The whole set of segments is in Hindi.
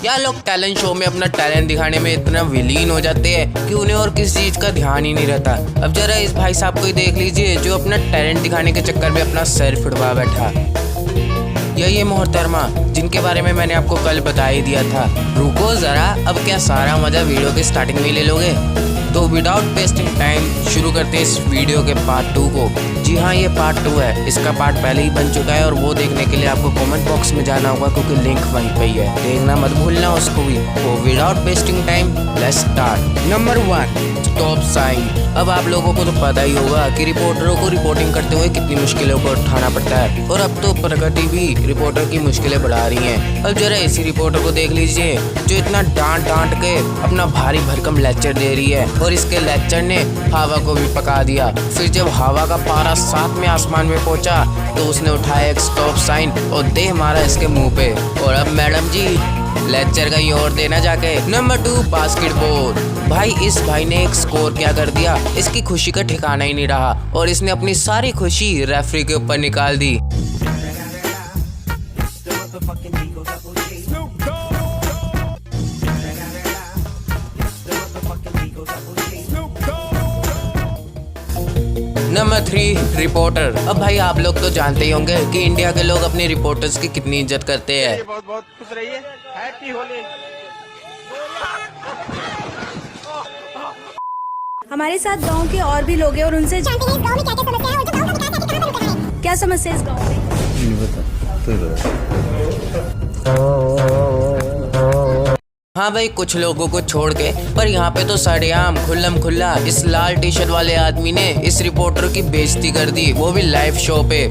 या लोग टैलेंट शो में अपना टैलेंट दिखाने में इतना विलीन हो जाते हैं कि उन्हें और किसी चीज का ध्यान ही नहीं रहता। अब जरा इस भाई साहब को ही देख लीजिए जो अपना टैलेंट दिखाने के चक्कर में अपना सर फुड़वा बैठा। ये मोहतरमा जिनके बारे में मैंने आपको कल बता ही दिया था। रुको जरा, अब क्या सारा मजा वीडियो के स्टार्टिंग में ले लोगे? तो विदाउट वेस्टिंग टाइम शुरू करते हैं इस वीडियो के पार्ट 2 को। जी हाँ, ये पार्ट 2 है। इसका पार्ट पहले ही बन चुका है और वो देखने के लिए आपको कमेंट बॉक्स में जाना होगा क्योंकि लिंक वहीं पे ही है, देखना मत भूलना उसको भी। तो without wasting time let's start. Number 1, stop sign. अब आप लोगों को तो पता ही होगा कि रिपोर्टरों को रिपोर्टिंग करते हुए कितनी मुश्किलों को उठाना पड़ता है और अब तो प्रगति भी रिपोर्टर की मुश्किलें बढ़ा रही हैं। अब जरा इसी रिपोर्टर को देख लीजिए जो इतना डांट के अपना भारी भरकम लेक्चर दे रही है और इसके लेक्चर ने हवा को भी पका दिया। फिर जब हवा का पारा 7वें आसमान में पहुंचा तो उसने उठाया एक स्टॉप साइन और दे मारा इसके मुंह पे। और अब मैडम जी लेक्चर का और देना जाके। Number 2, basketball. भाई इस भाई ने एक स्कोर क्या कर दिया, इसकी खुशी का ठिकाना ही नहीं रहा और इसने अपनी सारी खुशी रेफरी के ऊपर निकाल दी। Number 3, reporter. अब भाई आप लोग तो जानते ही होंगे कि इंडिया के लोग अपने रिपोर्टर्स की कितनी इज्जत करते हैं। बहुत बहुत खुश रहिए, हैप्पी होली। हमारे साथ गांव के और भी लोग हैं और उनसे जानते हैं इस गांव में क्या क्या समस्या है और जो गांव का विकास है कहां पर है। क्या समस्या है इस गांव में? हाँ भाई, कुछ लोगों को छोड़ के, पर यहाँ पे तो सरेआम खुल्लम खुल्ला इस लाल टी शर्ट वाले आदमी ने इस रिपोर्टर की बेइज्जती कर दी, वो भी लाइव शो पे।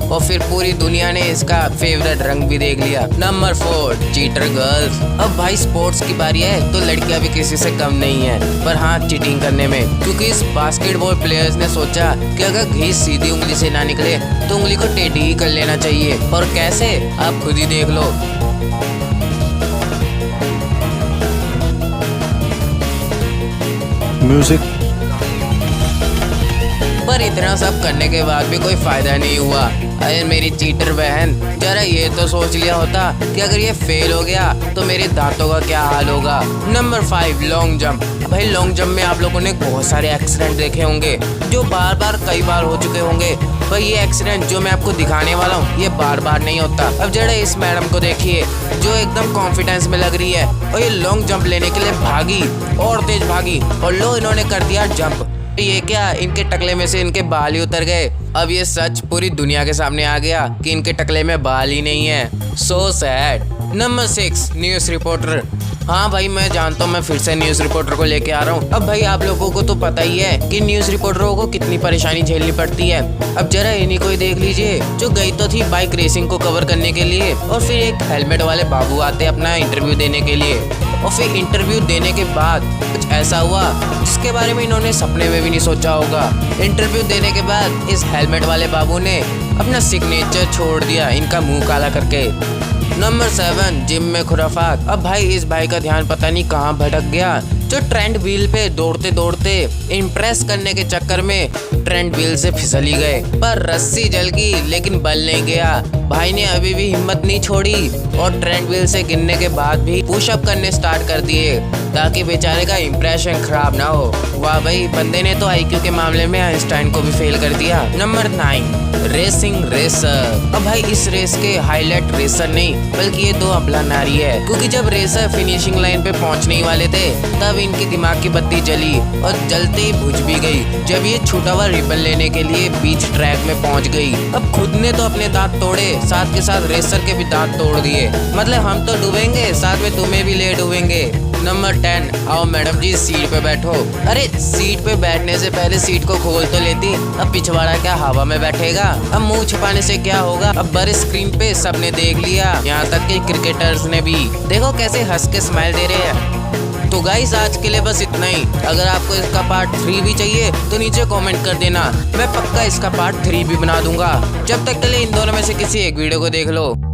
और फिर पूरी दुनिया ने इसका फेवरेट रंग भी देख लिया। Number 4, cheater girls. अब भाई स्पोर्ट्स की बारी है तो लड़कियां भी किसी से कम नहीं है, पर हाँ चीटिंग करने में। क्योंकि इस बास्केटबॉल प्लेयर्स ने सोचा कि अगर घी सीधी उंगली से ना निकले तो उंगली को टेढ़ी ही कर लेना चाहिए। और कैसे, आप खुद ही देख लो। म्यूजिक। पर इतना सब करने के बाद भी कोई फायदा नहीं हुआ। अरे मेरी चीटर बहन, जरा ये तो सोच लिया होता कि अगर ये फेल हो गया तो मेरे दांतों का क्या हाल होगा। Number 5, long jump. भाई लॉन्ग जंप में आप लोगों ने बहुत सारे एक्सीडेंट देखे होंगे जो कई बार हो चुके होंगे। पर ये एक्सीडेंट जो मैं आपको दिखाने वाला हूँ ये बार नहीं होता। अब जरा इस मैडम को देखिए जो एकदम कॉन्फिडेंस में लग रही है और ये लॉन्ग जंप लेने के लिए भागी और तेज भागी और लो इन्होंने कर दिया जंप। ये क्या, इनके टकले में से इनके बाल ही उतर गए। अब ये सच पूरी दुनिया के सामने आ गया कि इनके टकले में बाल ही नहीं है। So sad. Number 6, news reporter. हाँ भाई मैं जानता हूँ मैं फिर से न्यूज़ रिपोर्टर को लेके आ रहा हूँ। अब भाई आप लोगों को तो पता ही है कि न्यूज़ रिपोर्टरों को कितनी परेशानी झेलनी पड़ती है। अब जरा इन्हीं को ही देख लीजिए जो गई तो थी बाइक रेसिंग को कवर करने के लिए और फिर एक हेलमेट वाले बाबू आते अपना इंटरव्यू देने के लिए और फिर इंटरव्यू देने के बाद कुछ ऐसा हुआ जिसके बारे में इन्होंने सपने में भी नहीं सोचा होगा। इंटरव्यू देने के बाद इस हेलमेट वाले बाबू ने अपना सिग्नेचर छोड़ दिया इनका मुंह काला करके। नंबर 7, जिम में खुराफात। अब भाई इस भाई का ध्यान पता नहीं कहाँ भटक गया जो ट्रेंड व्हील पे दौड़ते दौड़ते इम्प्रेस करने के चक्कर में ट्रेंड व्हील से फिसल ही गए। पर रस्सी जल गई लेकिन बल नहीं गया। भाई ने अभी भी हिम्मत नहीं छोड़ी और ट्रेंड व्हील से गिरने के बाद भी पुशअप करने स्टार्ट कर दिए ताकि बेचारे का इम्प्रेशन खराब ना हो। वाह भाई, बंदे ने तो आईक्यू के मामले में आइंस्टाइन को भी फेल कर दिया। Number 9, racing racer. अब भाई इस रेस के हाईलाइट रेसर नहीं बल्कि ये 2 अबला नारी है, क्योंकि जब रेसर फिनिशिंग लाइन पे पहुंचने ही वाले थे तब इनकी दिमाग की बत्ती जली और जलते ही बुझ भी गई जब ये छूटा हुआ रिबन लेने के लिए बीच ट्रैक में पहुंच गई। अब खुद ने तो अपने दांत तोड़े, साथ के साथ रेसर के भी दांत तोड़ दिए। मतलब हम तो डूबेंगे साथ में तुम्हें भी ले डूबेंगे। नंबर 10, आओ मैडम जी सीट पे बैठो। अरे सीट पे बैठने से पहले सीट को खोल तो लेती। अब पिछवाड़ा क्या हवा में बैठेगा? अब मुंह छुपाने से क्या होगा? अब बड़े स्क्रीन पे सबने देख लिया, यहाँ तक कि क्रिकेटर्स ने भी। देखो कैसे हंस के स्माइल दे रहे हैं। तो गाइस आज के लिए बस इतना ही। अगर आपको इसका पार्ट 3 भी चाहिए तो नीचे कमेंट कर देना, मैं पक्का इसका पार्ट 3 भी बना दूंगा। जब तक के लिए इन दोनों में से किसी एक वीडियो को देख लो।